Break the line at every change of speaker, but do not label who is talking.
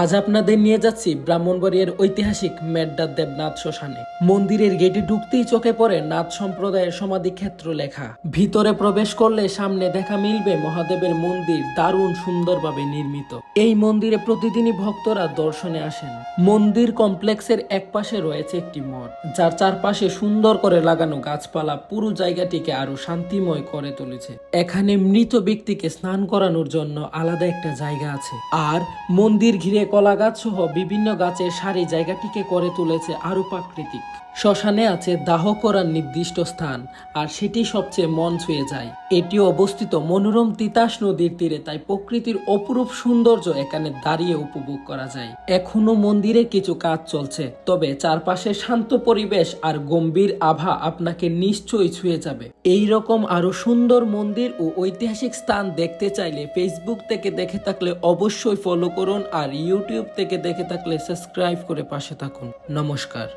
আজ আপনাদের নিয়ে যাচ্ছি ব্রাহ্মণবাড়িয়ার ঐতিহাসিক মেড্ডা দেবনাথ শ্মশানে। মন্দিরের গেটে ঢুকতেই চোখে পড়ে নাথ সম্প্রদায়ের সমাধিক্ষেত্র লেখা। ভিতরে প্রবেশ করলে সামনে দেখা মিলবে মহাদেবের মন্দির, দারুণ সুন্দরভাবে নির্মিত। এই মন্দিরে প্রতিদিনই ভক্তরা দর্শনে আসেন। মন্দির কমপ্লেক্সের এক পাশে রয়েছে একটি মঠ, যার চারপাশে সুন্দর করে লাগানো গাছপালা পুরো জায়গাটিকে আরো শান্তিময় করে তুলেছে। এখানে মৃত ব্যক্তিকে স্নান করানোর জন্য আলাদা একটা জায়গা আছে, আর মন্দির ঘিরে কলা গাছ সহ বিভিন্ন গাছের সারি জায়গাটিকে করে তুলেছে আরো প্রাকৃতিক। শ্মশানে আছে দাহ করার নির্দিষ্ট স্থান, আর সেটি সবচেয়ে মন ছুঁয়ে যায়। এটি অবস্থিত মনোরম তিতাস নদীর তীরে, তাই প্রকৃতির অপরূপ সৌন্দর্য এখানে দাঁড়িয়ে উপভোগ করা যায়। এখনো মন্দিরে কিছু কাজ চলছে, তবে চারপাশে শান্ত পরিবেশ আর গম্ভীর আভা আপনাকে নিশ্চয়ই ছুঁয়ে যাবে। এই রকম আরো সুন্দর মন্দির ও ঐতিহাসিক স্থান দেখতে চাইলে ফেসবুক থেকে দেখে থাকলে অবশ্যই ফলো করুন, আর ইউটিউব থেকে দেখে থাকলে সাবস্ক্রাইব করে পাশে থাকুন। নমস্কার।